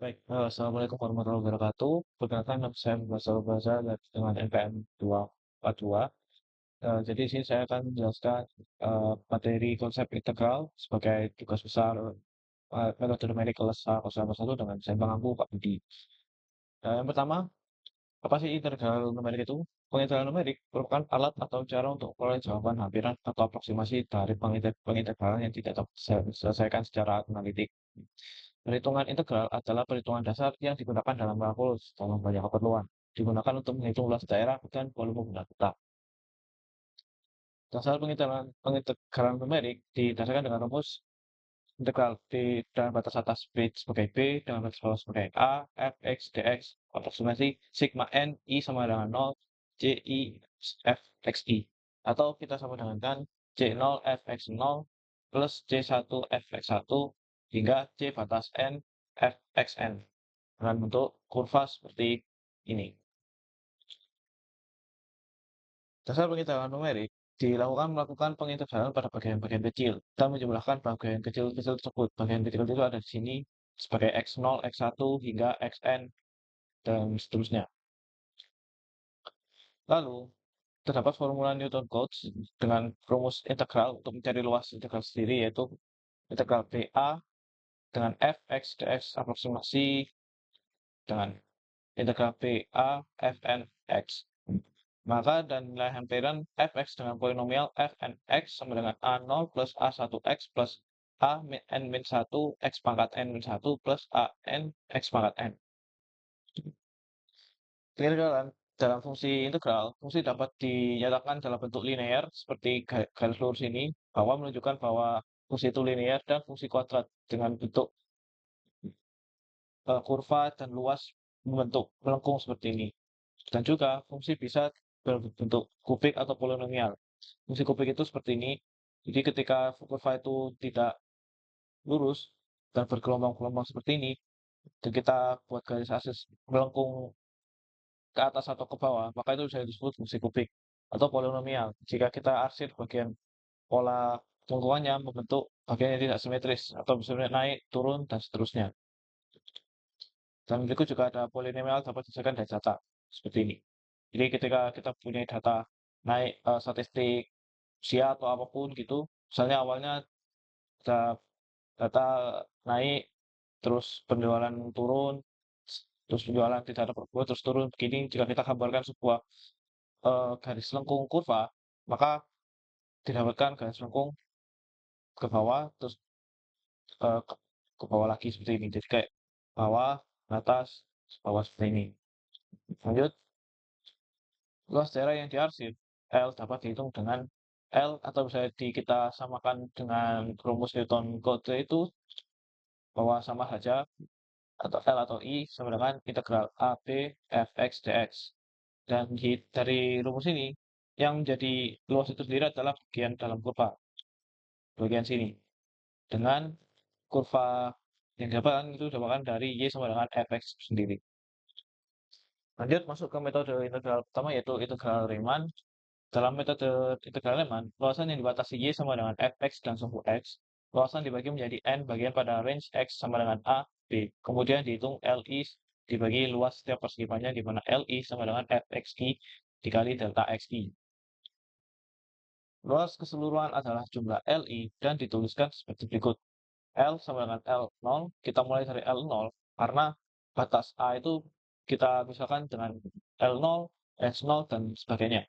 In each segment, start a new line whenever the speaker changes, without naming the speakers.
Baik, assalamualaikum warahmatullahi wabarakatuh. Perkenalkan nama saya Muhammad Shalal Baza dengan NPM 242. Jadi di sini saya akan menjelaskan materi konsep integral sebagai tugas besar metode numerik kelas 1 dengan saya Bang Ampu Pak Budi. Yang pertama, apa sih integral numerik itu? Pengintegralan numerik merupakan alat atau cara untuk memperoleh jawaban hampiran atau aprotsimasi dari pengintegralan yang tidak dapat diselesaikan secara analitik. Perhitungan integral adalah perhitungan dasar yang digunakan dalam kalkulus dalam banyak keperluan. Digunakan untuk menghitung luas daerah dan volume benda kita. Dasar pengintegralan numerik didasarkan dengan rumus integral B dengan batas atas B sebagai B, dengan batas bawah sebagai A, f x dx, aprotsimasi sigma n, I sama dengan 0, C I f x I. Atau kita sama dengan C0 f x 0 plus C1 f x 1 hingga C batas n f x n dengan bentuk kurva seperti ini. Dasar pengintegralan numerik melakukan pengintegralan pada bagian-bagian kecil dan menjumlahkan bagian kecil-kecil tersebut. Bagian kecil itu ada di sini sebagai x0, x1 hingga xn dan seterusnya. Lalu, terdapat formula Newton-Cotes dengan rumus integral untuk mencari luas integral sendiri, yaitu integral BA dengan fx dx aprotsimasi dengan integral BA fn x. Maka dan nilai hampiran fx dengan polinomial fnx sama dengan a0 plus a1x plus a n 1 x pangkat n 1 plus a n x pangkat n. Kegagalan dalam fungsi integral, fungsi dapat dinyatakan dalam bentuk linear seperti garis lurus ini, bahwa menunjukkan bahwa fungsi itu linear, dan fungsi kuadrat dengan bentuk kurva dan luas membentuk melengkung seperti ini. Dan juga fungsi bisa berbentuk kubik atau polinomial. Fungsi kubik itu seperti ini. Jadi ketika kurva itu tidak lurus dan bergelombang-gelombang seperti ini, dan kita buat garis aksis melengkung ke atas atau ke bawah, maka itu bisa disebut fungsi kubik atau polinomial. Jika kita arsir bagian pola lengkungannya membentuk bagian yang tidak simetris atau bisa naik, turun, dan seterusnya. Dan berikut juga ada polinomial dapat diselesaikan dari data seperti ini. Jadi ketika kita punya data naik statistik usia atau apapun gitu, misalnya awalnya ada data naik, terus penjualan turun, terus penjualan tidak ada perbuatan, terus turun begini. Jika kita gambarkan sebuah garis lengkung kurva, maka didapatkan garis lengkung ke bawah, terus ke, ke bawah lagi seperti ini. Jadi kayak bawah, atas, bawah seperti ini. Lanjut, luas daerah yang diarsip L dapat dihitung dengan L atau bisa kita samakan dengan rumus Newton Cotes itu bahwa sama saja atau L atau I sama dengan integral AB fx dx. Dan dari rumus ini yang menjadi luas itu sendiri adalah bagian dalam kurva, bagian sini. Dengan kurva yang didapatkan itu didapatkan dari Y sama dengan fx sendiri. Lanjut masuk ke metode integral pertama, yaitu integral Riemann. Dalam metode integral Riemann, luasan yang dibatasi Y sama dengan fx dan suhu x, luasan dibagi menjadi n bagian pada range x sama dengan a, b. Kemudian dihitung Li dibagi luas setiap persegimannya, di mana Li sama dengan fxi dikali delta xi. Luas keseluruhan adalah jumlah Li dan dituliskan seperti berikut. L sama dengan L0, kita mulai dari L0 karena batas A itu kita misalkan dengan L0, S0, dan sebagainya.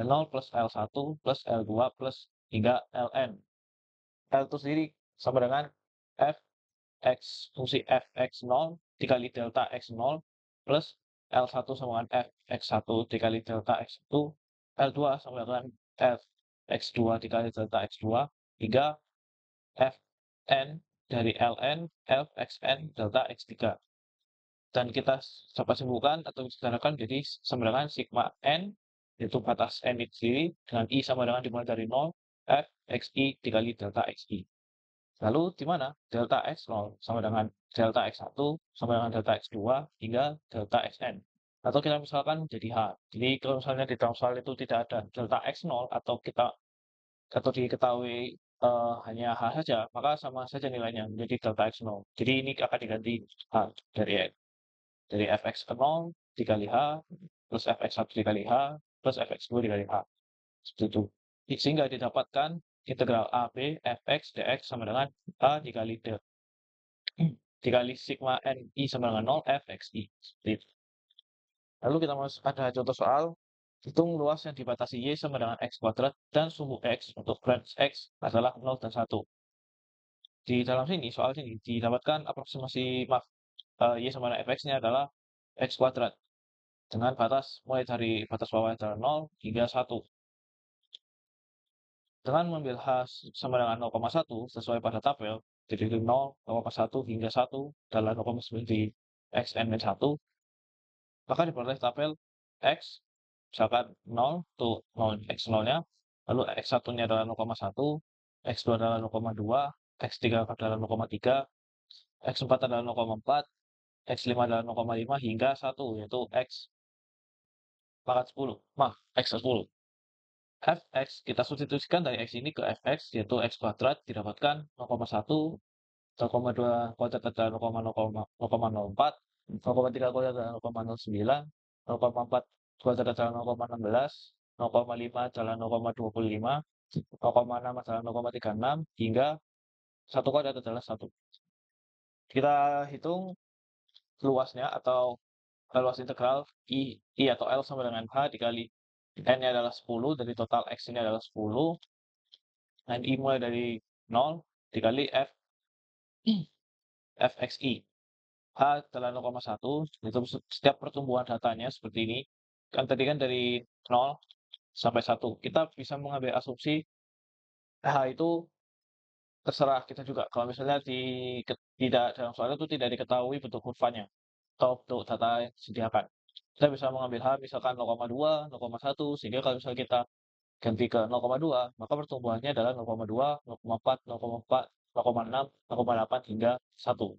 L0 plus L1 plus L2 plus hingga Ln. L itu sendiri sama dengan Fx, fungsi Fx0 dikali delta x0 plus L1 sama dengan Fx1 dikali delta x1, L2 sama dengan Fx2 dikali delta x2, hingga Fn dari Ln Fxn delta x3. Dan kita dapat simpulkan atau sederhanakan jadi sama dengan sigma n, yaitu batas n itu sendiri, dengan I sama dengan dimulai dari 0, f xi dikali delta xi. Lalu di mana delta x0 sama dengan delta x1 sama dengan delta x2 hingga delta xn. Atau kita misalkan jadi H. Jadi kalau misalnya di dalam soal itu tidak ada delta x0 atau diketahui hanya H saja, maka sama saja nilainya menjadi delta X 0. Jadi ini akan diganti H dari fx ke 0 dikali H plus fx1 dikali H plus fx2 dikali H. Seperti itu. Sehingga didapatkan integral AB fx dx sama dengan H dikali D dikali sigma NI sama dengan 0 fxi. Seperti itu. Lalu kita ada contoh soal, hitung luas yang dibatasi Y sama dengan X kuadrat dan sumbu X untuk range X adalah 0 dan 1. Di dalam sini, soal sini, didapatkan aproksimasi, Y sama dengan fx-nya adalah X kuadrat. Dengan batas, mulai dari batas bawah adalah 0 hingga 1. Dengan mengambil H sama dengan 0,1 sesuai pada tabel, jadi 0, 0,1 hingga 1 adalah 0,9 di Xn-1, maka diperoleh tabel X, misalkan 0 itu 0, X0-nya, lalu X1-nya adalah 0,1, X2 adalah 0,2, X3 adalah 0,3, X4 adalah 0,4, X5 adalah 0,5 hingga 1, yaitu X pangkat 10, X10. Fx kita substitusikan dari X ini ke Fx, yaitu X kuadrat didapatkan 0,1, 0,2 kuadrat adalah 0,04, 0,3 kuadrat adalah 0,09, 0,4 kuadrat adalah 0,16, 0,5 adalah 0,25, 0,6 adalah 0,36, hingga 1 kuadrat adalah 1. Kita hitung luasnya atau luas integral I atau L sama dengan H dikali N-nya adalah 10, dari total X ini adalah 10, dan I mulai dari 0 dikali fxi. H adalah 0,1, itu setiap pertumbuhan datanya seperti ini. Kan tadi kan dari 0 sampai 1. Kita bisa mengambil asumsi H itu terserah kita juga. Kalau misalnya tidak dalam soal itu tidak diketahui bentuk kurvanya atau bentuk data yang disediakan. Kita bisa mengambil H misalkan 0,2, 0,1, sehingga kalau misalnya kita ganti ke 0,2, maka pertumbuhannya adalah 0,2, 0,4, 0,4, 0,6, 0,8 hingga 1.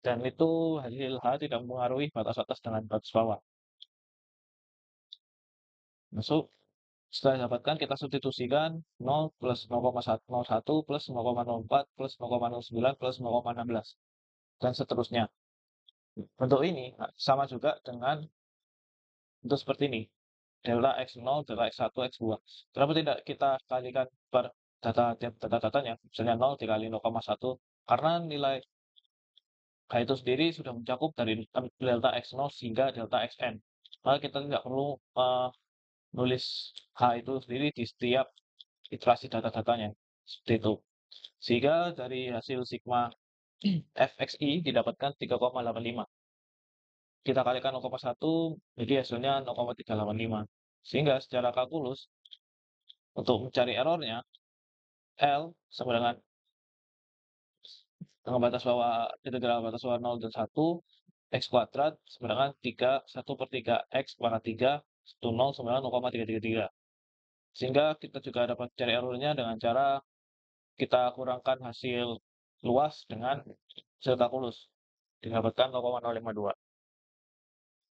Dan itu hasil H tidak mempengaruhi batas atas dengan batas bawah. Masuk, setelah didapatkan kita substitusikan 0 plus 0,1 plus 0,04 plus 0,09 plus 0,16 dan seterusnya. Bentuk ini sama juga dengan bentuk seperti ini. Delta X0, delta X1, X2. Kenapa tidak kita kalikan per data-datanya, misalnya 0 dikali 0,1, karena nilai H itu sendiri sudah mencakup dari delta X0 hingga delta Xn. Maka kita tidak perlu nulis H itu sendiri di setiap iterasi data-datanya. Seperti itu. Sehingga dari hasil sigma fxi didapatkan 3,85. Kita kalikan 0,1, jadi hasilnya 0,385. Sehingga secara kalkulus, untuk mencari errornya, L sama dengan batas bawah, integral batas bawah 0 dan 1, X kuadrat sama dengan 3, 1 per 3, X pangkat 3, 1, 0 sama dengan 0,333. Sehingga kita juga dapat cari errornya dengan cara kita kurangkan hasil luas dengan hasil kalkulus. Didapatkan 0,052.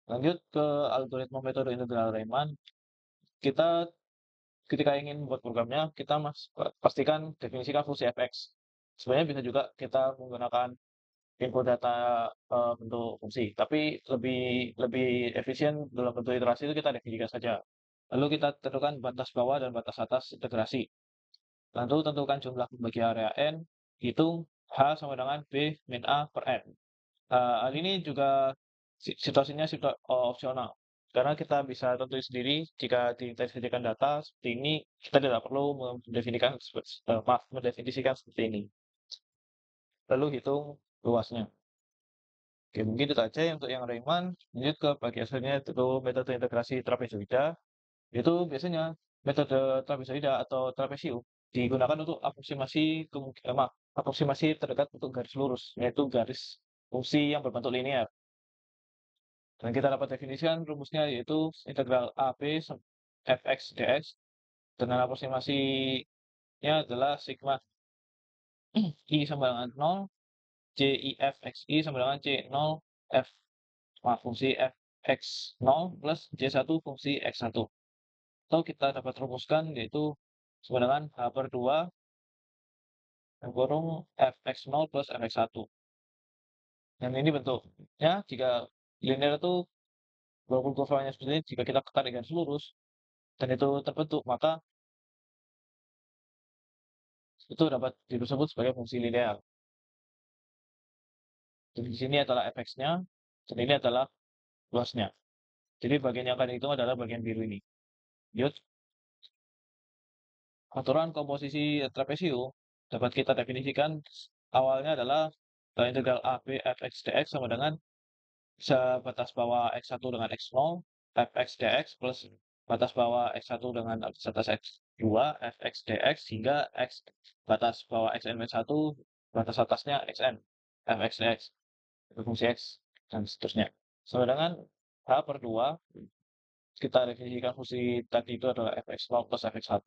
Lanjut ke algoritma metode integral Riemann. Kita ketika ingin membuat programnya, kita pastikan definisikan fungsi fx. Sebenarnya bisa juga kita menggunakan input data bentuk fungsi, tapi lebih lebih efisien dalam bentuk iterasi itu kita definisikan saja. Lalu kita tentukan batas bawah dan batas atas integrasi. Lalu tentukan jumlah pembagi area n, hitung H sama dengan B min A per N. Hal ini juga situasinya opsional. Karena kita bisa tentuin sendiri jika disediakan data seperti ini, kita tidak perlu mendefinisikan seperti ini. Lalu hitung luasnya. Oke, mungkin itu saja untuk yang Riemann. Lanjut ke bagian selanjutnya, itu metode integrasi trapezoida. Itu biasanya metode trapezoida atau trapesium digunakan untuk aproksimasi terdekat untuk garis lurus, yaitu garis fungsi yang berbentuk linear. Dan kita dapat definisikan rumusnya, yaitu integral AB fx dx dengan aproksimasinya adalah sigma I sama dengan 0, JIF XI sama dengan C0 F, fungsi fx0 plus J1 fungsi x1. Atau kita dapat rumuskan, yaitu sama dengan H per 2 yang kurung fx0 plus fx1. Dan ini bentuknya jika linear itu walaupun kurvanya seperti ini, jika kita tarik garis lurus dan itu terbentuk, maka itu dapat disebut sebagai fungsi linear. Jadi di sini adalah fx-nya, dan ini adalah luasnya. Jadi bagian yang akan dihitung adalah bagian biru ini. Yuk, aturan komposisi trapesium dapat kita definisikan awalnya adalah integral AB fx dx sama dengan bisa batas bawah x1 dengan x0 fx dx plus batas bawah x1 dengan batas x2 fx dx hingga x batas bawah xn-1 batas atasnya xn fx dx fungsi x dan seterusnya. Sama dengan h per 2 kita definisikan fungsi tadi itu adalah fx0 plus fx1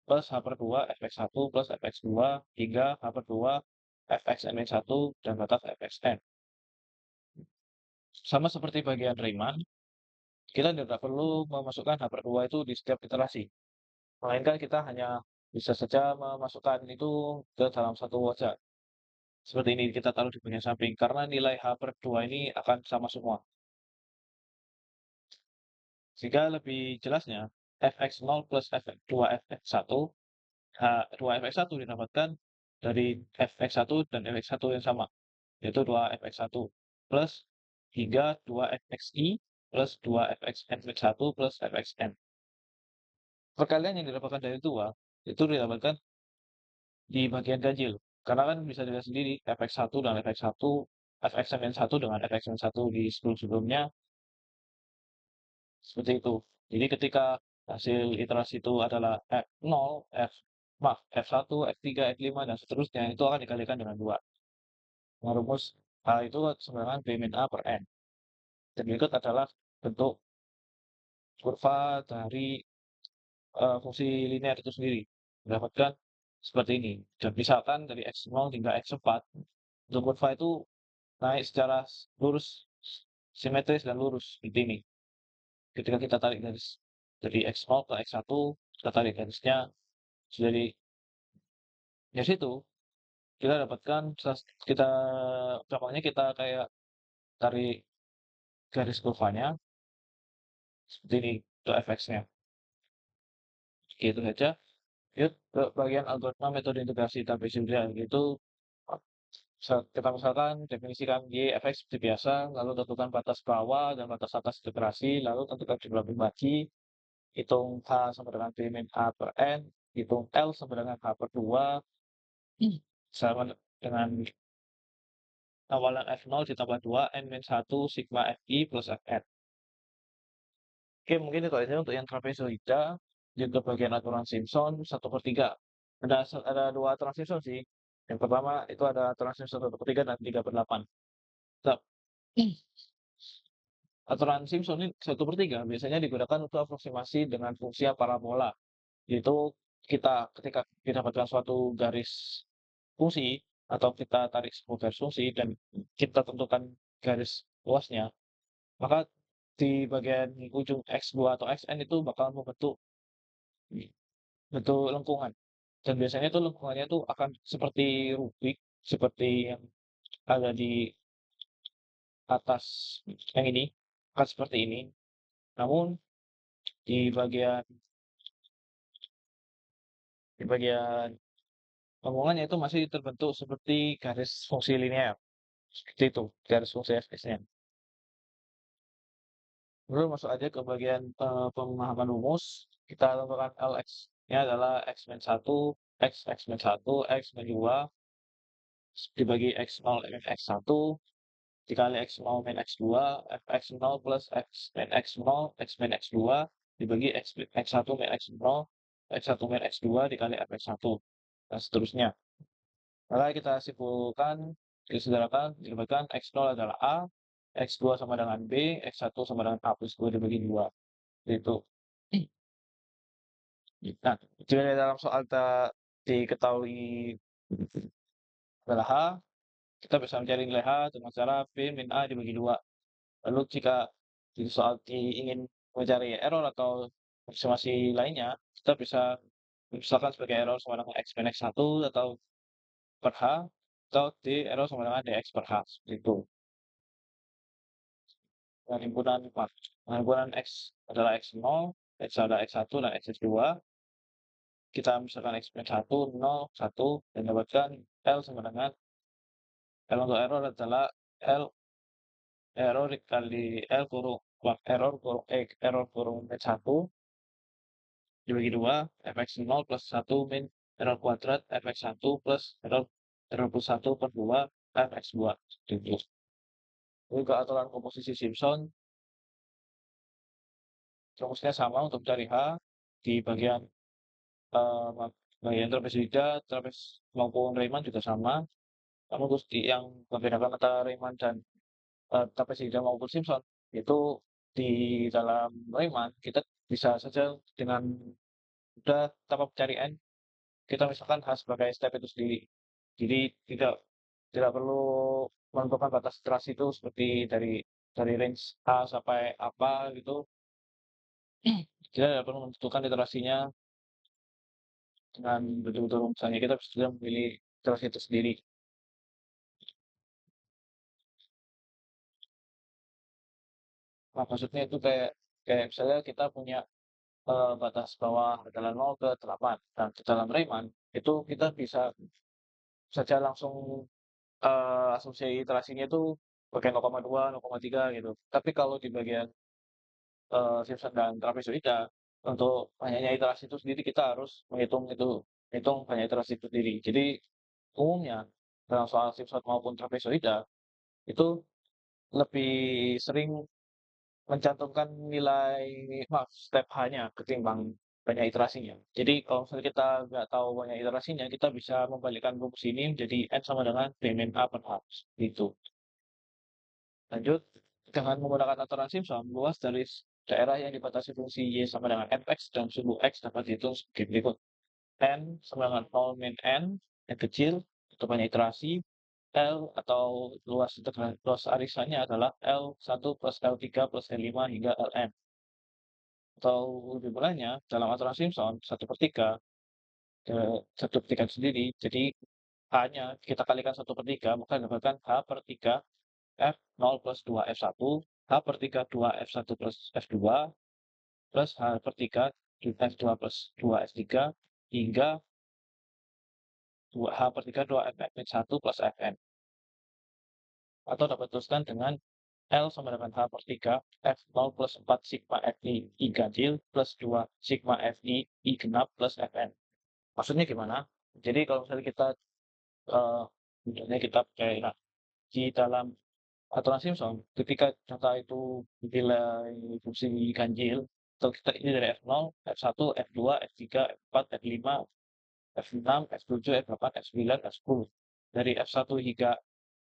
plus h per 2 fx1 plus fx2 hingga h per 2 fxn-1 dan batas fxn. Sama seperti bagian Riemann, kita tidak perlu memasukkan h per 2 itu di setiap iterasi. Melainkan kita hanya bisa saja memasukkan itu ke dalam satu wajah. Seperti ini kita taruh di bagian samping, karena nilai h per 2 ini akan sama semua. Jika lebih jelasnya, fx0 plus fx2 fx1, h2 fx1 didapatkan dari fx1 dan fx1 yang sama, yaitu 2 fx1 plus hingga 2 fxi plus 2 fxn-1 plus fxn. Perkalian yang didapatkan dari 2 itu didapatkan di bagian ganjil. Karena kan bisa dilihat sendiri fx1 dan fx1, fxn-1 dengan fxn-1 di sebelum-sebelumnya seperti itu. Jadi ketika hasil iterasi itu adalah F0, F1, F3, F5, dan seterusnya, itu akan dikalikan dengan 2. Merumus hal itu sebenarnya B min A per N. Dan berikut adalah bentuk kurva dari fungsi linear itu sendiri. Mendapatkan seperti ini. Dan misalkan dari X0 hingga X4, untuk kurva itu naik secara lurus, simetris dan lurus, seperti ini. Ketika kita tarik garis dari X0 ke X1, kita tarik garisnya dari situ, kita dapatkan kita contohnya kita kayak tarik garis kurvanya seperti ini untuk fx-nya. Gitu saja. Yuk ke bagian algoritma metode integrasi trapezioidal, yaitu kita misalkan definisikan y fx seperti biasa, lalu tentukan batas bawah dan batas atas integrasi, lalu tentukan jumlah Fibonacci, hitung h sama dengan b min a per n, hitung l sama dengan h per 2 sama dengan awalan f0 ditambah 2 n min 1 sigma fi plus fn. Oke, mungkin itu aja untuk yang trapezoida. Juga bagian aturan Simpson 1/3. Ada dua aturan Simpson sih. Yang pertama itu ada aturan Simpson 1/3 dan 3/8. Nah, aturan Simpson ini 1/3 biasanya digunakan untuk aproksimasi dengan fungsi parabola. Yaitu ketika didapatkan suatu garis fungsi atau kita tarik sebuah garis fungsi dan kita tentukan garis luasnya, maka di bagian ujung X2 atau Xn itu bakal membentuk lengkungan. Dan biasanya itu lengkungannya itu akan seperti Rubik, seperti yang ada di atas yang ini, akan seperti ini. Namun di bagian lengkungannya itu masih terbentuk seperti garis fungsi linear. Seperti itu, garis fungsi fx-nya. Lalu masuk aja ke bagian pemahaman rumus. Kita tentukan Lx-nya adalah x min 1, x min 1, x min 2, dibagi x0 min x1, dikali x0 min x2, fx0 plus x min x0, x min x2, dibagi x1 min x0, x1 min x2 dikali fx1, dan seterusnya. Maka kita simpulkan, disederhanakan, didapatkan x0 adalah A, x2 sama dengan B, x1 sama dengan A plus 2 dibagi 2. Itu. Nah, jika di dalam soal diketahui adalah H, kita bisa mencari nilai H dengan cara B min A dibagi 2. Lalu jika di soal ingin mencari error atau approximasi lainnya, kita bisa misalkan sebagai error sama dengan x min x1 atau per H, atau D error sama dengan dx per H, seperti itu. Dan himpunan X adalah X0, X ada X1, dan X2. Kita misalkan X min 1, 0, 1, dan dapatkan L sama dengan L untuk error adalah L error dikali L kurung error kurung min 1 dibagi 2 fx0 plus 1 min error kuadrat fx1 plus error plus 1 per 2 fx2. Itu. Juga aturan komposisi Simpson rumusnya sama untuk mencari H di eh, bagian trapezoida, trapez maupun Riemann juga sama. Namun terus yang membedakan antara Riemann dan trapezoida maupun Simpson itu di dalam Riemann kita bisa saja dengan mudah tanpa pencarian kita misalkan H sebagai step itu sendiri. Jadi tidak perlu menentukan batas iteras itu seperti dari range A sampai apa gitu. Kita tidak perlu menentukan iterasinya dengan betul-betul misalnya kita bisa memilih iterasi itu sendiri. Nah, maksudnya itu kayak kayak misalnya kita punya batas bawah adalah 0 ke 8. Dan di dalam Riemann itu kita bisa saja langsung asumsi iterasinya itu pakai 0,2, 0,3 gitu. Tapi kalau di bagian Simpson dan trapezoida untuk banyaknya iterasi itu sendiri kita harus menghitung banyak iterasi itu sendiri. Jadi umumnya dalam soal Simpson maupun trapezoida itu lebih sering mencantumkan nilai step H-nya ketimbang banyak iterasinya. Jadi kalau misalnya kita nggak tahu banyak iterasinya, kita bisa membalikkan rumus ini menjadi N sama dengan B min A per H. Gitu. Lanjut, dengan menggunakan aturan Simpson, luas dari daerah yang dibatasi fungsi Y sama dengan fx dan suhu x dapat dihitung sebagai berikut. N sama dengan 0 min N, yang kecil, untuk banyak iterasi. L atau luas arisannya adalah L1 plus L3 plus L5 hingga Ln. Atau lebih mulanya, dalam aturan Simpson, 1/3 itu sendiri, jadi H-nya kita kalikan 1/3, maka dapatkan H per 3 F0 plus 2 F1, H per 3 2 F1 plus F2, plus H per 3 F2 plus 2 F3, hingga H per 3 2 Fn1 plus Fn. Atau dapat teruskan dengan L sama dengan H per 3 F0 plus 4 sigma Fi I ganjil plus 2 sigma Fi I genap plus Fn. Maksudnya gimana? Jadi kalau misalnya kita pakai di dalam aturan Simpson, ketika data itu nilai fungsi ganjil, atau kita ini dari F0, F1, F2, F3, F4, F5, F6, F7, F8, F9, F10. Dari F1 hingga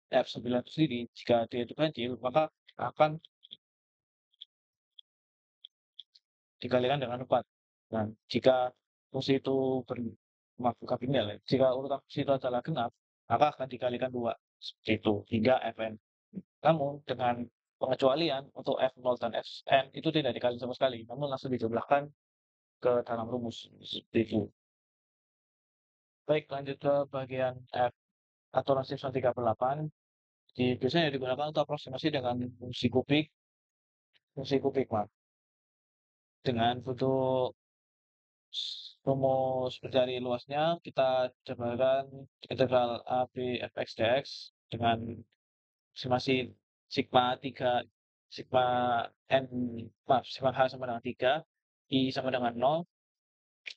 F9 itu sendiri, jika dia itu ganjil, maka akan dikalikan dengan 4. Dan jika fungsi itu bukan binario, jika urutan fungsi itu adalah genap, maka akan dikalikan 2. Seperti itu, hingga Fn. Namun dengan pengecualian untuk F0 dan Fn itu tidak dikali sama sekali, namun langsung dijumlahkan ke dalam rumus. Seperti itu. Baik, lanjut ke bagian F. Aturan Simpson 3/8. Biasanya digunakan untuk aproksimasi dengan fungsi kubik, Mak. Dengan bentuk rumus mencari luasnya, kita jabarkan integral A, B, fx dx dengan estimasi sigma 3, sigma n, sigma h sama dengan 3, I sama dengan 0,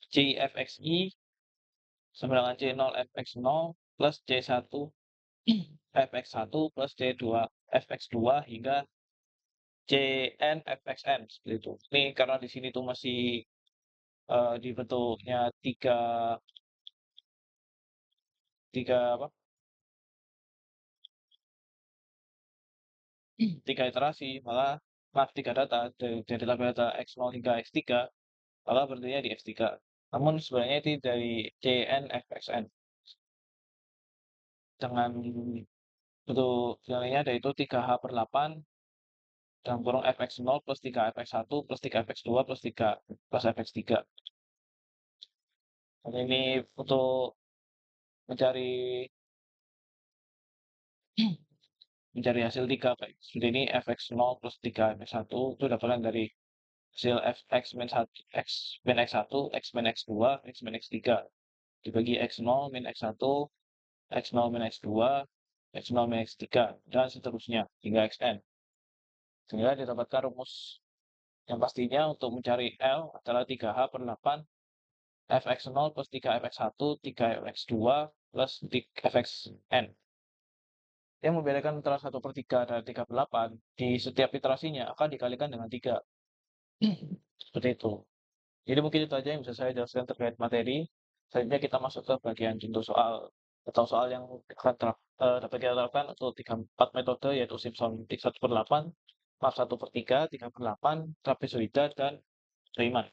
C fxi sama dengan C0 fx0 plus C1 fx1 plus C2 fx2 hingga Cn fxn seperti itu. Ini karena di sini tuh masih di bentuknya tiga tiga apa? Tiga iterasi, maka tiga data dari tabel data x0 hingga x3, maka berarti di x3. Namun sebenarnya itu dari Cn fxn dengan bentuk nilainya yaitu 3h/8 dalam kurung fx0 plus 3 fx1 plus 3 fx2 plus 3 plus fx3. Dan ini untuk mencari mencari hasil 3 baik. Seperti ini fx0 plus 3 fx1 itu dapatkan dari hasil fx min 1, x min x1, x min x2, x min x3 dibagi x0 min x1, x0 min x2, x0 min x3 dan seterusnya hingga xn. Sehingga didapatkan rumus yang pastinya untuk mencari L adalah 3H per 8 fx0 plus 3 fx1, 3 fx2 plus 3 fxn. Yang membedakan antara 1/3 dan 3/8 di setiap iterasinya akan dikalikan dengan 3. Seperti itu. Jadi mungkin itu aja yang bisa saya jelaskan terkait materi. Selanjutnya kita masuk ke bagian contoh soal atau soal yang akan dapat kita terapkan untuk 4 metode yaitu Simpson 1/8, maaf 1/3, 3/8, trapezoida, dan Riemann.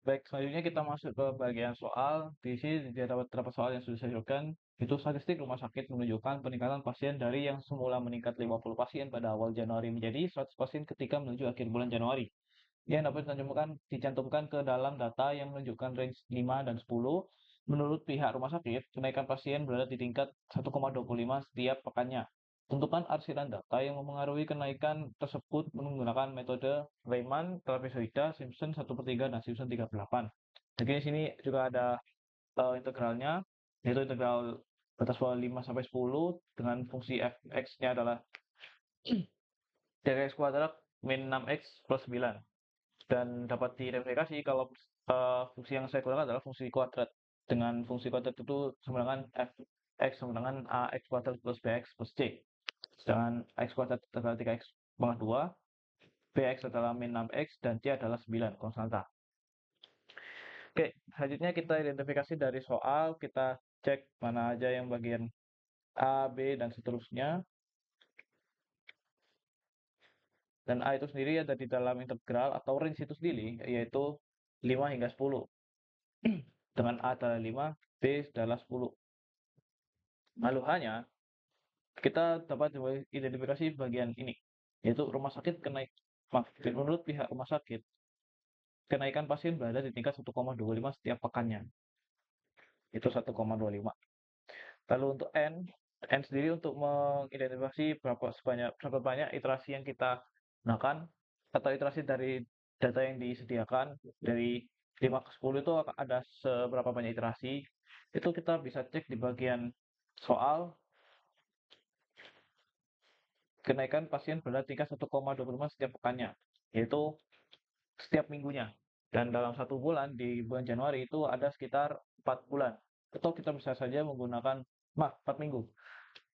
Baik, selanjutnya kita masuk ke bagian soal. Di sini terdapat beberapa soal yang sudah saya jelaskan. Itu statistik rumah sakit menunjukkan peningkatan pasien dari yang semula meningkat 50 pasien pada awal Januari menjadi 100 pasien ketika menuju akhir bulan Januari. Yang dapat dicantumkan ke dalam data yang menunjukkan range 5 dan 10. Menurut pihak rumah sakit, kenaikan pasien berada di tingkat 1,25 setiap pekannya. Tentukan arsiran data yang mempengaruhi kenaikan tersebut menggunakan metode Riemann, trapezoida, Simpson 1/3, dan Simpson 3/8. Jadi di sini juga ada integralnya, yaitu integral batas bawah 5 sampai 10 dengan fungsi fx-nya adalah 3x kuadrat min 6x plus 9. Dan dapat direplikasi kalau fungsi yang saya gunakan adalah fungsi kuadrat. Dengan fungsi kuadrat itu sama dengan fx sama dengan ax kuadrat plus bx plus c. Sedangkan x kuadrat adalah 3x pangkat 2, bx adalah min 6x, dan c adalah 9, konstanta. Oke, selanjutnya kita identifikasi dari soal, kita cek mana aja yang bagian A, B, dan seterusnya. Dan A itu sendiri ada di dalam integral atau range itu sendiri, yaitu 5 hingga 10. Dengan A adalah 5, B adalah 10. Lalu hanya kita dapat identifikasi bagian ini, yaitu rumah sakit menurut pihak rumah sakit, kenaikan pasien berada di tingkat 1,25 setiap pekannya. Itu 1,25. Lalu untuk N sendiri untuk mengidentifikasi berapa banyak iterasi yang kita gunakan atau iterasi dari data yang disediakan dari 5 ke 10 itu ada seberapa banyak iterasi. Itu kita bisa cek di bagian soal kenaikan pasien pada tingkat 1,25 setiap pekannya, yaitu setiap minggunya. Dan dalam 1 bulan, di bulan Januari itu ada sekitar 4 bulan. Atau kita bisa saja menggunakan, 4 minggu.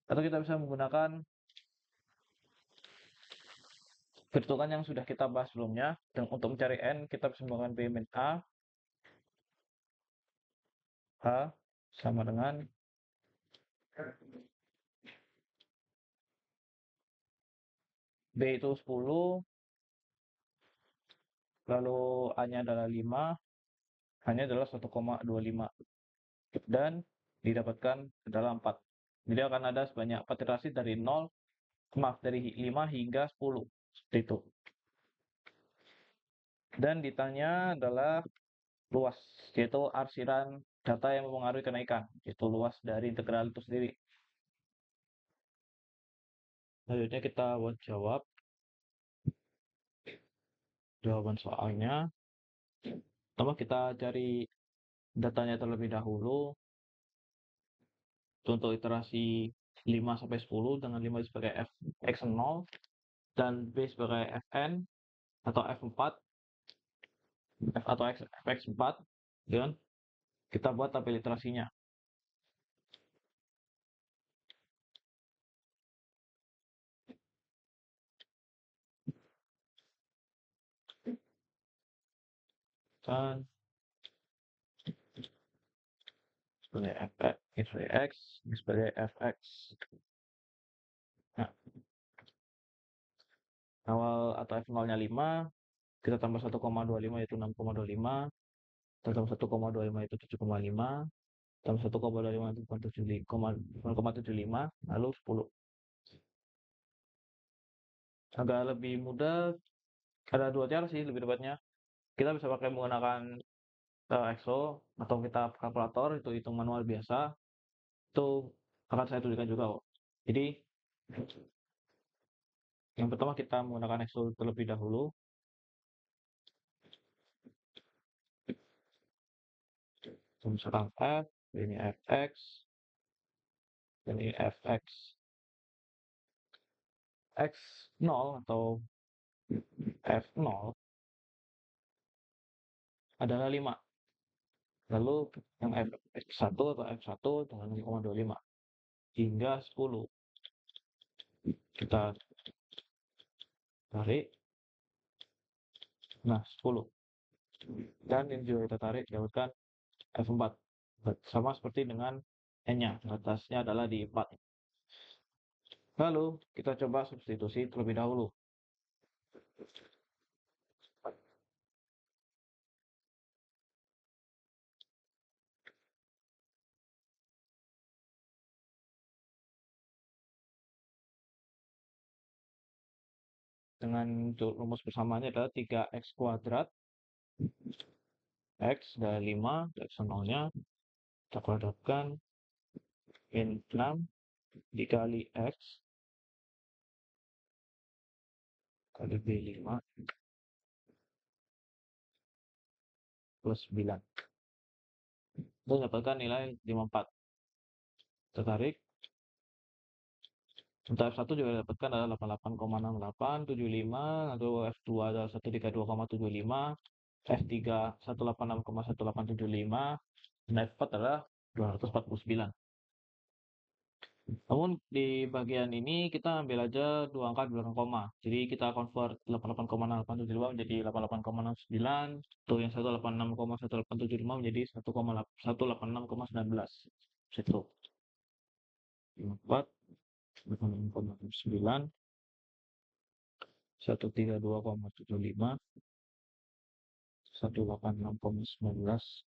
Atau kita bisa menggunakan perhitungan yang sudah kita bahas sebelumnya. Dan untuk mencari N, kita bisa menggunakan B min A. H sama dengan B itu 10, lalu A-nya adalah 5, H-nya adalah 1,25. Dan didapatkan adalah 4. Jadi akan ada sebanyak 4 iterasi dari 0, dari 5 hingga 10. Seperti itu. Dan ditanya adalah luas, yaitu arsiran data yang mempengaruhi kenaikan, yaitu luas dari integral itu sendiri. Selanjutnya kita buat jawaban soalnya. Pertama kita cari datanya terlebih dahulu. Untuk iterasi 5 sampai 10 dengan 5 sebagai fx0 dan B sebagai fn atau f4 atau fx4, dan kita buat tabel iterasinya. Dan sebagai fx, ini sebagai x, ini sebagai fx. Nah, awal atau f0-nya 5, kita tambah 1,25 yaitu 6,25, tambah 1,25 itu 7,5, tambah 1,25 itu 0,75, lalu 10. Agak lebih mudah, ada dua cara sih lebih tepatnya. Kita bisa pakai menggunakan Excel atau kita kalkulator, itu hitung manual biasa. itu akan saya tunjukkan juga kok. Jadi yang pertama kita menggunakan Excel terlebih dahulu. Misalkan F, ini fx, ini fx, x0 atau f0 adalah 5. Lalu yang fx1 atau f1 dengan 0,25 hingga 10. Kita tarik, nah 10. Dan ini juga kita tarik, dapatkan f4. Sama seperti dengan n-nya, atasnya adalah di 4. Lalu kita coba substitusi terlebih dahulu. Dengan rumus bersamanya adalah 3x kuadrat, x dari 5, x 0-nya, kita kuadratkan, min 6 dikali x kali B5 plus 9. Untuk mendapatkan nilai 54. Tertarik. Untuk F1 juga didapatkan adalah 88,6875, lalu F2 adalah 132,75, F3 186,1875, dan F4 adalah 249. Namun di bagian ini kita ambil aja dua angka di belakang koma. Jadi kita convert 88,875 menjadi 88,69. Tuh yang 186,1875 menjadi 186,19. Situ. 4, 86,9, 132,75, 186,19,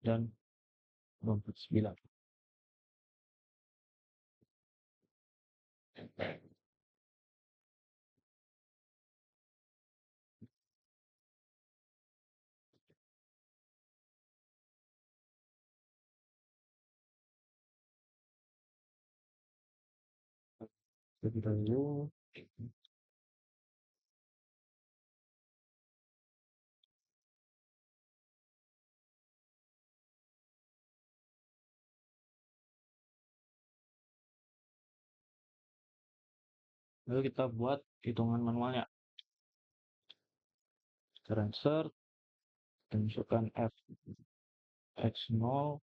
dan 29. Terlebih dahulu, lalu kita buat hitungan manualnya. Kita insert, dan masukkan f x0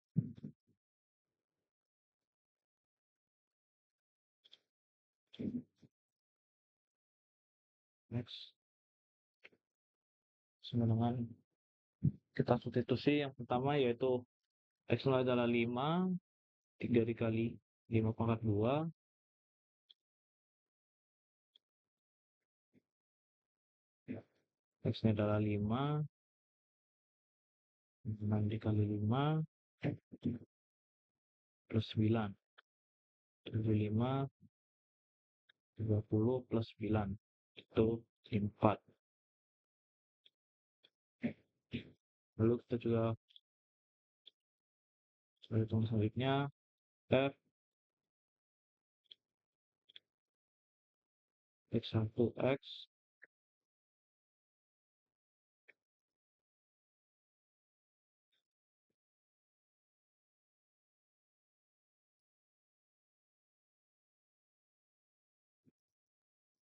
x sama dengan kita substitusi yang pertama yaitu x0 adalah 5, 3 dikali 5 pangkat 2, x-nya adalah 5, 6 dikali 5, plus 9, 75, 30 plus 9, itu 4. Lalu kita juga hitung selanjutnya, f x1x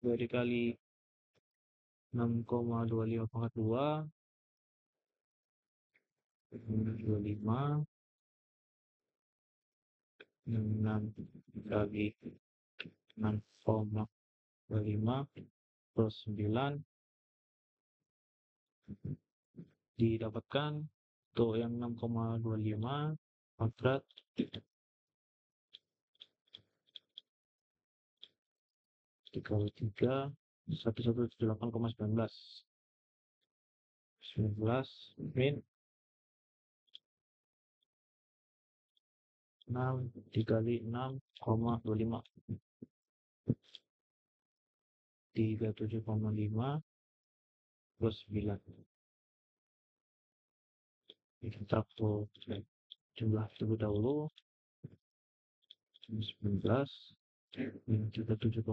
2 dikali 6,25 pangkat 2, 25, 6 dikali 6,25 plus 9 didapatkan tuh yang 6,25 kuadrat dikali 3 118,19 min 6 dikali 6,25 37,5 plus 9. Kita jumlah terlebih dahulu. 19 min juga 7,5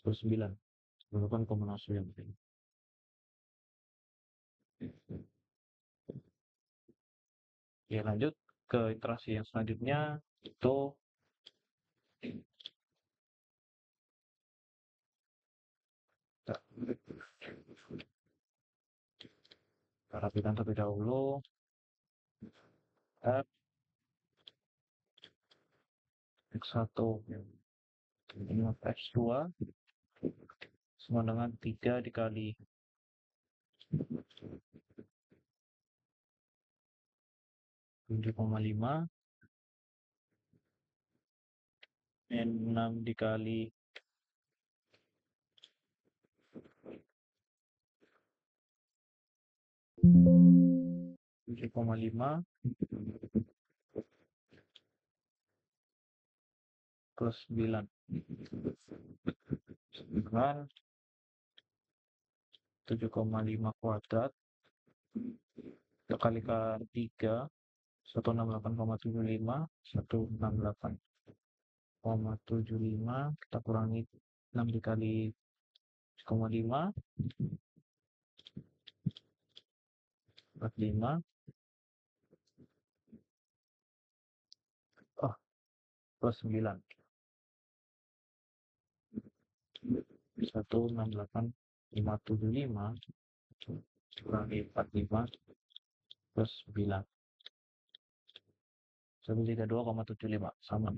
per 9 8,9. Ya, lanjut ke iterasi yang selanjutnya, itu kita rapikan terlebih dahulu. F X1 ini X2 sama dengan 3 dikali 7,5 min 6 dikali 7,5 plus 9 dengan 7,5 kuadrat dikalikan 3 168,75 168,75 kita kurangi 6 dikali 7,5 45 plus 9 168,575 kurangi 45 plus 9 132,75 sama.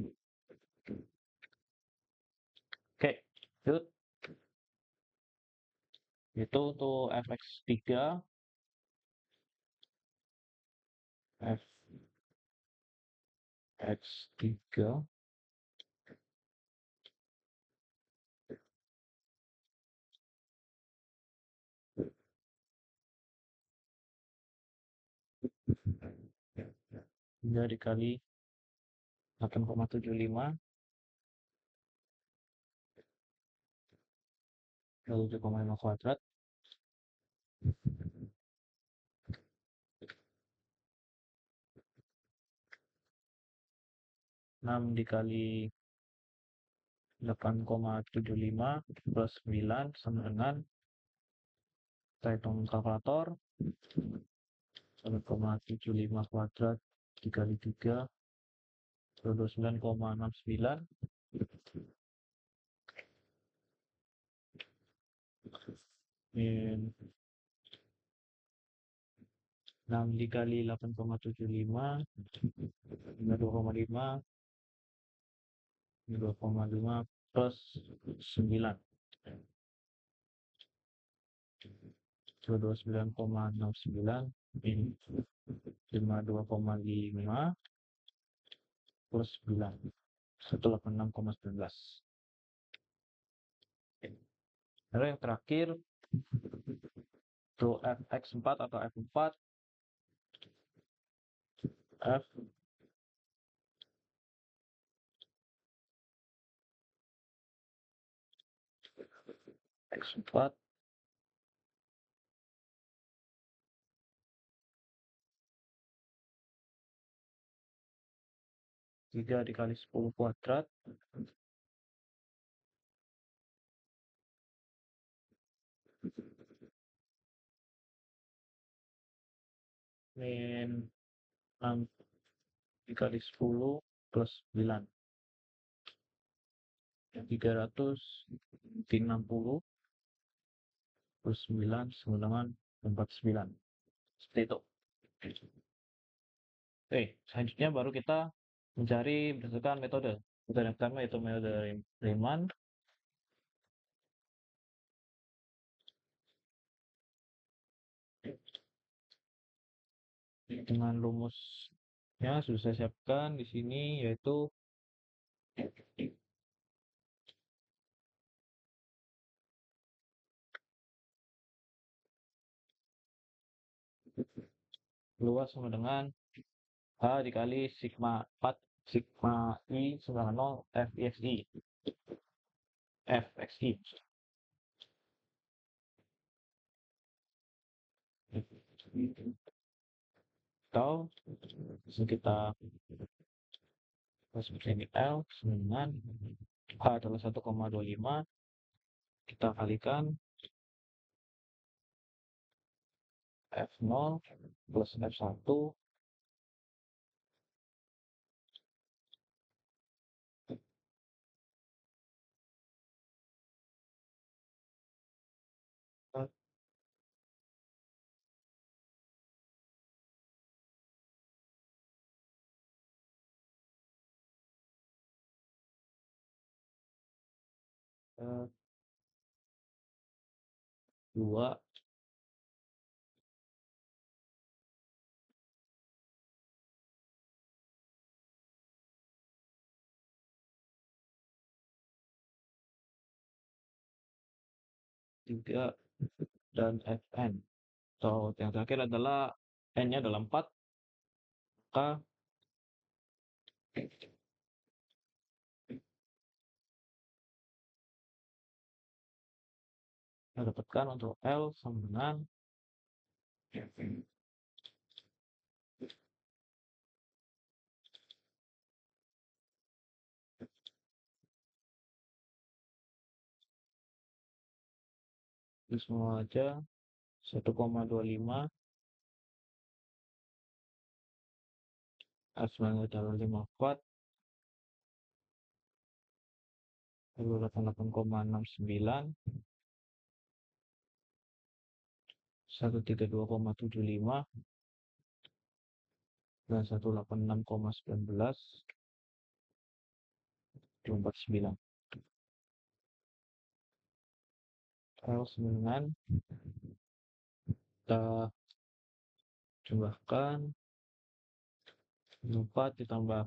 Oke, lanjut. Itu untuk fx3 fx3 3 dikali 8,75 lalu 7,5 kuadrat 6 dikali 8,75 plus 9 sama dengan, kita hitung kalkulator, 1,75 kuadrat dikali 3 29,69 min 6 dikali 8,75 2,5 2,5 plus 9 29,69 min 52,5 plus 9 186,19. Lalu yang terakhir untuk fx4 atau f4 fx4 3 dikali 10 kuadrat min 6 dikali 10 plus 9 360 plus 9 sama dengan 49 seperti itu. Oke, selanjutnya baru kita mencari berdasarkan metode. Metode yang pertama yaitu metode Riemann. Dengan rumusnya sudah saya siapkan di sini, yaitu luas sama dengan H dikali sigma 4 sigma I sama 0 fxi fxi atau kita seperti ini. L dengan H adalah 1,25, kita kalikan F0 plus F1 eh, 2 3 dan Fn. So, yang terakhir adalah N-nya adalah 4, maka kita dapatkan untuk L sama dengan itu semua aja 1,25, F9 adalah 5 watt, lalu 88,69, 132,75, dan 186,19, 249. L9 kita jumlahkan 4 ditambah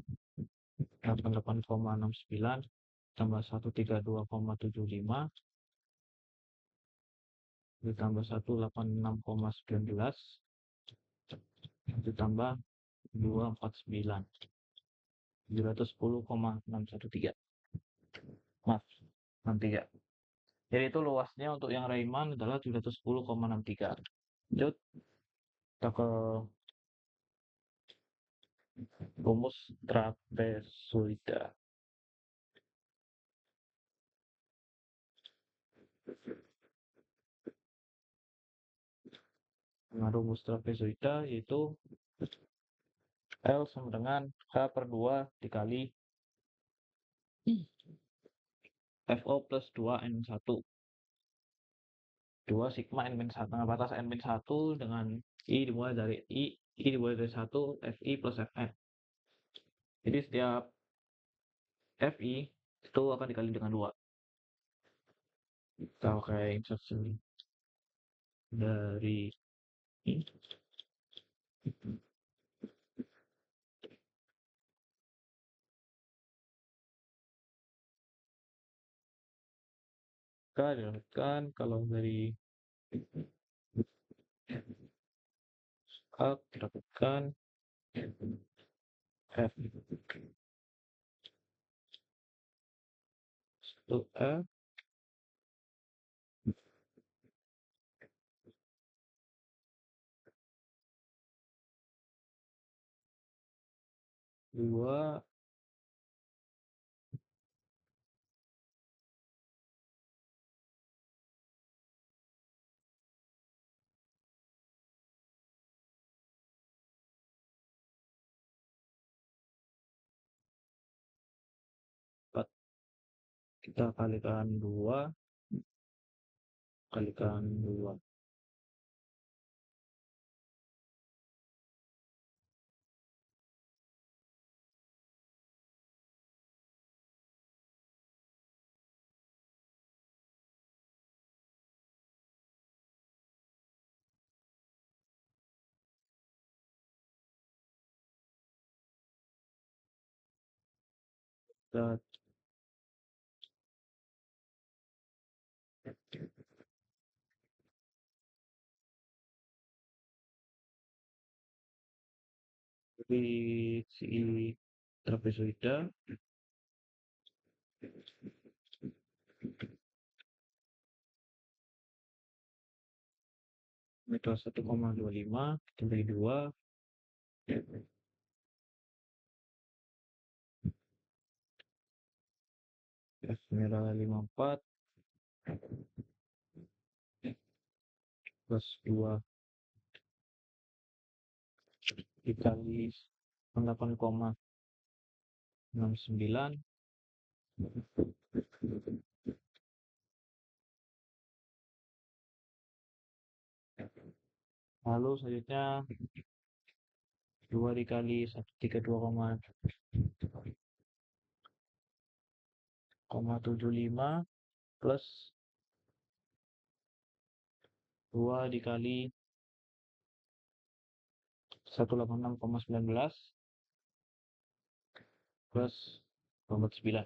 88,69 tambah 132,75 ditambah 186,19 ditambah 249 710,613, maaf 63. Jadi itu luasnya untuk yang Riemann adalah 710,63. Lanjut kita ke rumus trapezoida. Nah, rumus trapezoida yaitu L sama dengan H per 2 dikali FO plus 2N1. 2 sigma N-1, batas N-1 dengan I dimulai dari I dimulai dari 1, FI plus Fn. Jadi setiap FI itu akan dikali dengan 2. Kita pakai insertion dari I. Kita dapatkan kalau dari A kita dapatkan F 1A 2 4. Kita kalikan 2 kalikan 2. Kita beri si trapezoida meter 1,25 dibagi 2 F merah 54 plus 2 dikali 8,69, lalu selanjutnya 2 dikali 132,75 plus 2 dikali 186,19 plus 29.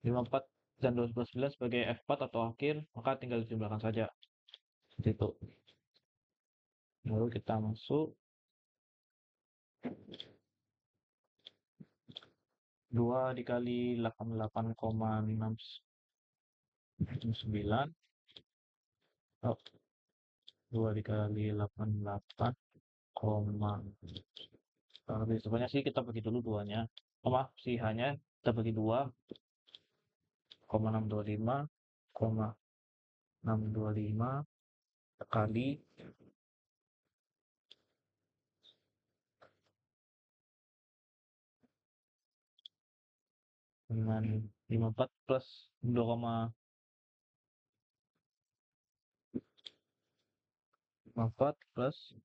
54 dan 29 sebagai F4 atau akhir, maka tinggal dijumlahkan saja. Seperti itu. Lalu kita masuk 2 dikali 88,69. Oh, 2 dikali 88, sebenarnya sih kita bagi dulu duanya. Oh, maaf, si hanya kita bagi 2, 625,625 kali dengan 54 plus 2,54 plus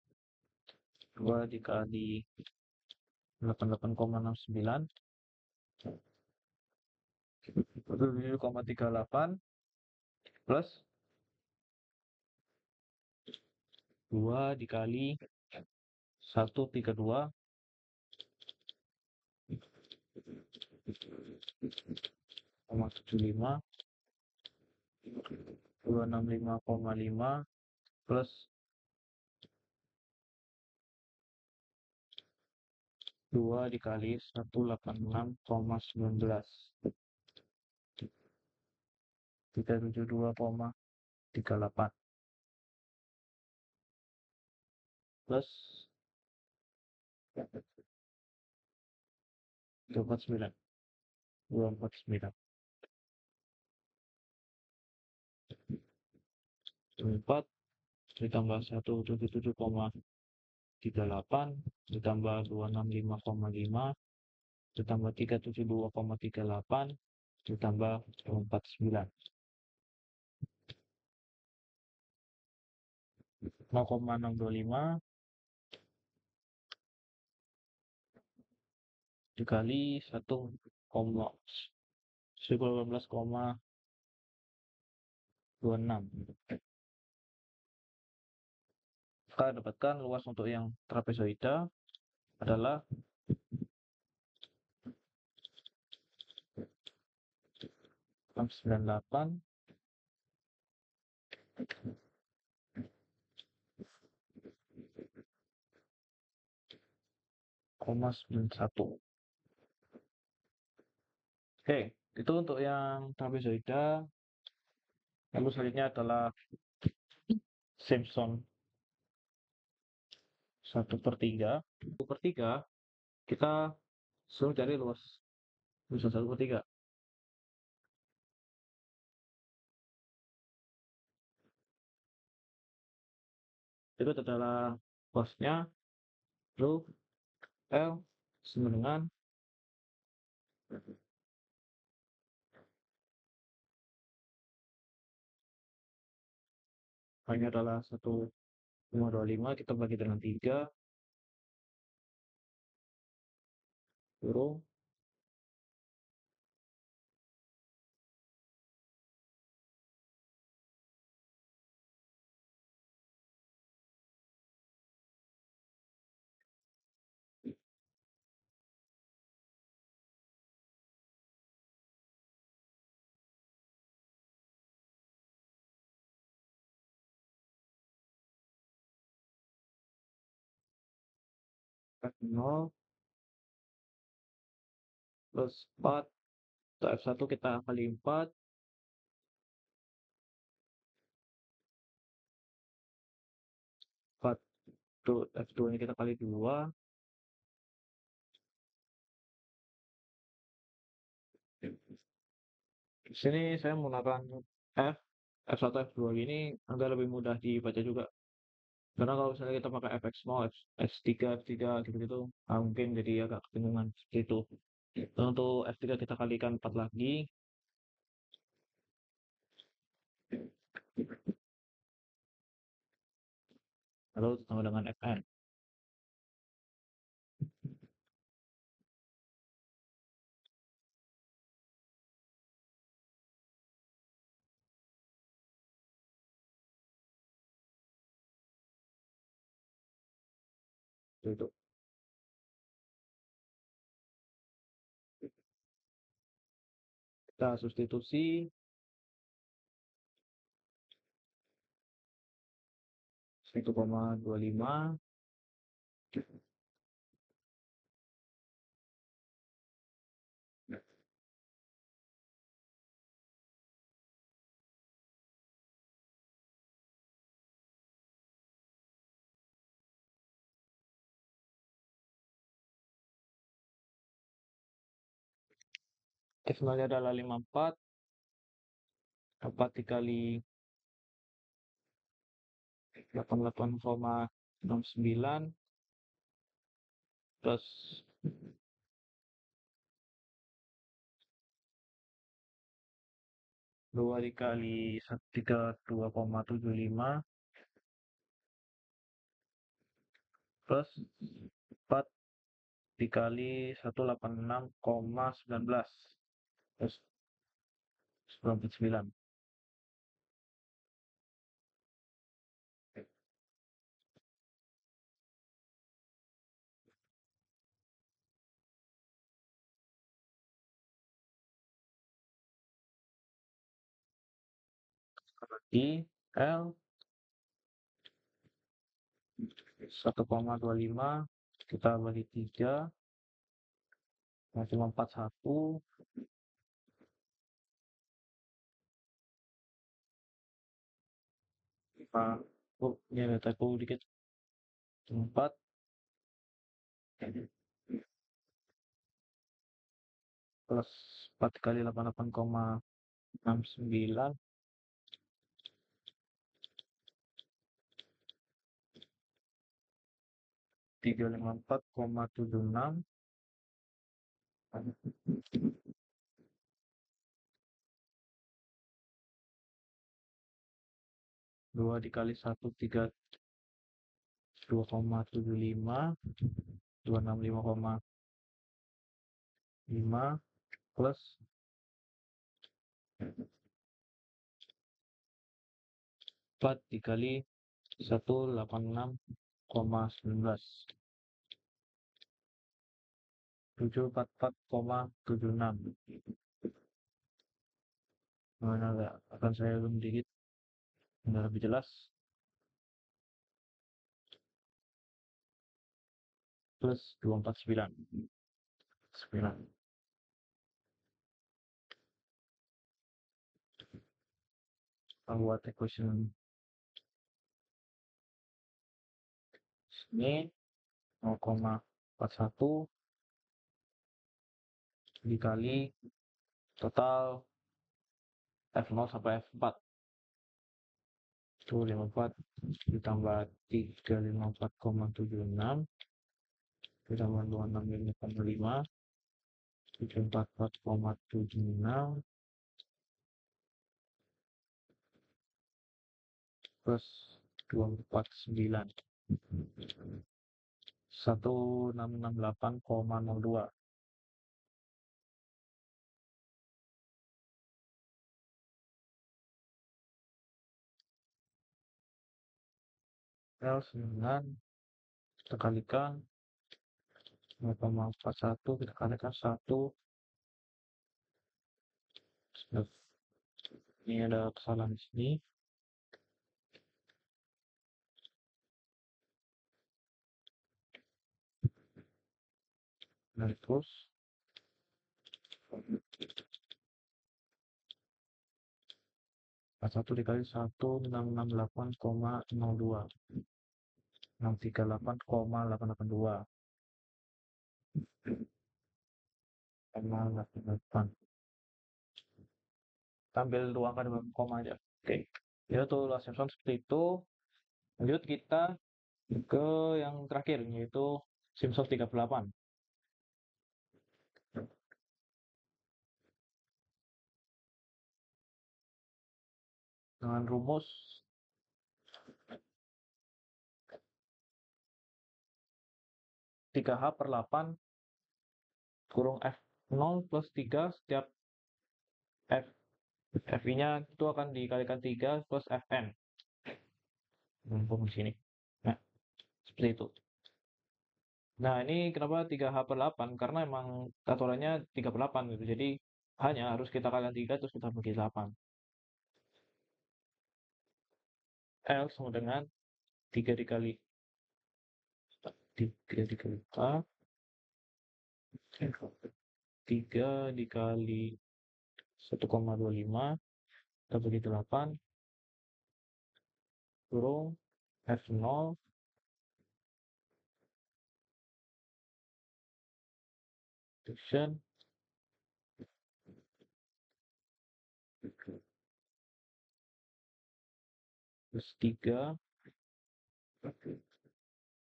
2 dikali 88,69 7,38 plus 2 dikali 132,75 265,5 plus 2 dikali 186,19 372,38 plus 249 249 4 ditambah 177,38 ditambah 265,5 ditambah 372,38 ditambah 249 0,625 dikali 1,18,26. Kita dapatkan luas untuk yang trapezoida adalah 698,91. Oke, itu untuk yang trapezoida. Lalu selanjutnya adalah Simpson 1/3. 1/3 kita suruh cari luas Simpson 1/3. Itu adalah luasnya rho L sama dengan hanya adalah 1,25 kita bagi dengan 3 rho F0 plus 4 atau F1 kita kali 4 4 tuh F2 nya kita kali 2 Di sini saya menggunakan F, F1, F2 ini agar lebih mudah dibaca juga. Karena kalau misalnya kita pakai FX mau, F3, F3 gitu-gitu, mungkin jadi agak kebingungan seperti itu. Dan untuk F3 kita kalikan 4 lagi, lalu ditambah dengan Fn. Itu. Kita substitusi 1,25 F0 adalah 54, 4 dikali 88,69 plus 2 dikali 32,75 plus 4 dikali 186,19 plus 99. Di L 1,25 kita bagi 3 cuma 41. Oh, ini ada typo dikit. 4 plus 4 kali 88,69 354,76 2 dikali 132,75 265,5 plus 4 dikali 186,19 744,76. Mana enggak akan saya zoom dikit biar lebih jelas. Plus 249 9. Kita buat equation ini 0,41 dikali total F0 sampai F4 itu 54 ditambah 354,76 ditambah 265,5 744,76 plus 249 1668,02 L9 kita kalikan 0,41 kita kalikan 1. Ini ada kesalahan di sini. Dari terus 1 dikali 1 668,02 638,882 888 ambil dua angka di belakang koma aja. Oke, ya tuh Lost Simpson seperti itu. Lanjut kita ke yang terakhir, yaitu Simpson 38. Dengan rumus 3H per 8 kurung F0 plus 3 setiap F FI-nya itu akan dikalikan 3 plus Fn. Mumpung di sini. Nah, seperti itu. Nah, ini kenapa 3H per 8? Karena emang aturannya 3 per 8 gitu. Jadi, hanya harus kita kalikan 3 terus kita bagi 8. L sama dengan 3 dikali 3 dikali A, 3 dikali 1,25, kita bagi 8, kurung F0 division plus 3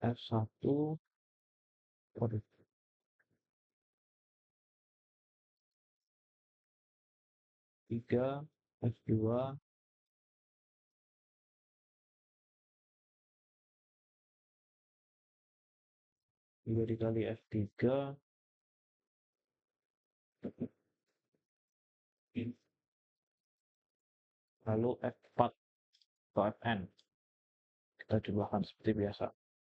F1 waduh, 3 F2 3 dikali F3 lalu F4 atau Fn kita jumlahkan seperti biasa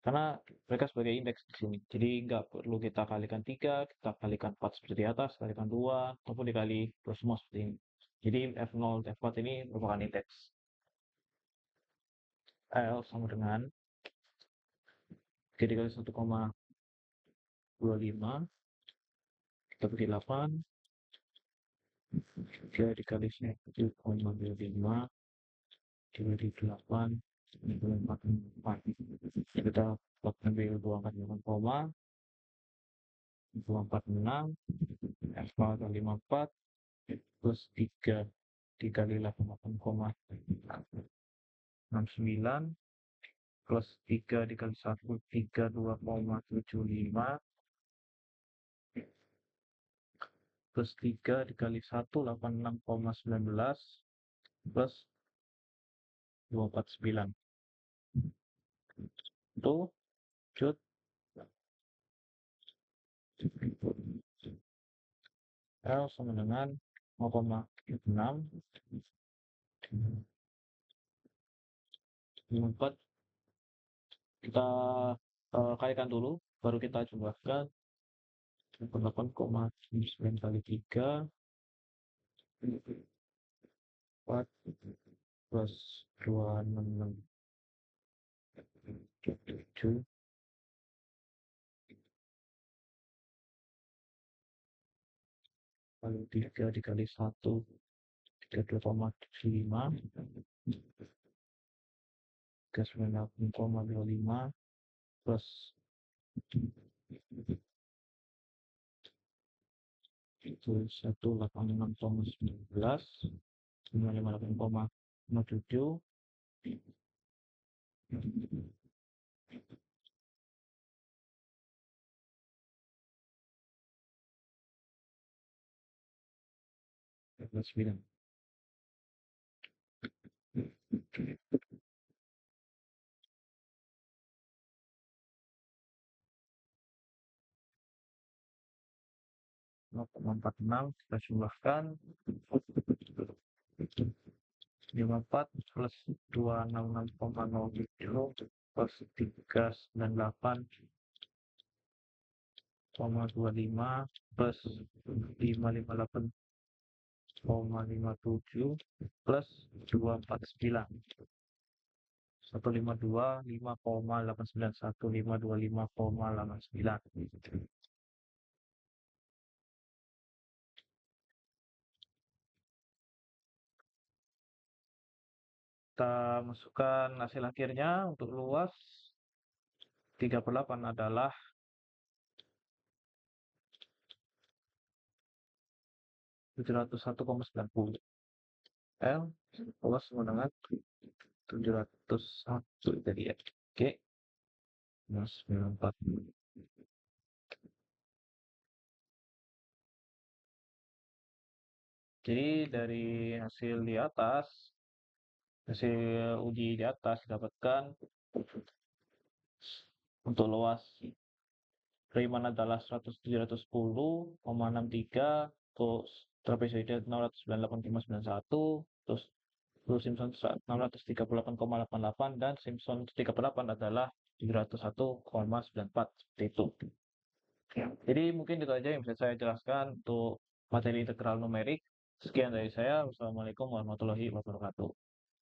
karena mereka sebagai indeks di sini jadi nggak perlu kita kalikan 3 kita kalikan 4 seperti di atas kalikan 2 ataupun dikali terus semua seperti ini jadi F0 F4 ini merupakan indeks L sama dengan 3 dikali 1,25 kita bagi 8 3 dikali 1,25 dibagi 8 dibagi 4 kita ambil dua angka dengan koma 246 F0 kali 54 plus 3 dikali 88,69 plus 3 dikali 1 32,75 plus 3 dikali 1 86,19 plus 249 itu cut L sama dengan 0,6 4 kita kalikan dulu baru kita jumlahkan 8,9 kali 3 4 plus 266 7 lalu 3 dikali 1 32,75 398,25 plus 186,19 558,07 plus 9 0,46 kita jumlahkan 54 plus 266,07 plus 398,25 plus 558,57 plus 249 152 5,891 525,89 kita masukkan hasil akhirnya untuk luas 3/8 adalah 701,90 L luas sama dengan 701 tadi ya. Oke, minus 94. Jadi dari hasil uji di atas didapatkan untuk luas Riemann adalah 710,63, terus trapezoidal 698,91, terus Blue Simpson 638,88, dan Simpson 38 adalah 701,94 seperti itu. Jadi mungkin itu aja yang bisa saya jelaskan untuk materi integral numerik. Sekian dari saya. Wassalamualaikum warahmatullahi wabarakatuh.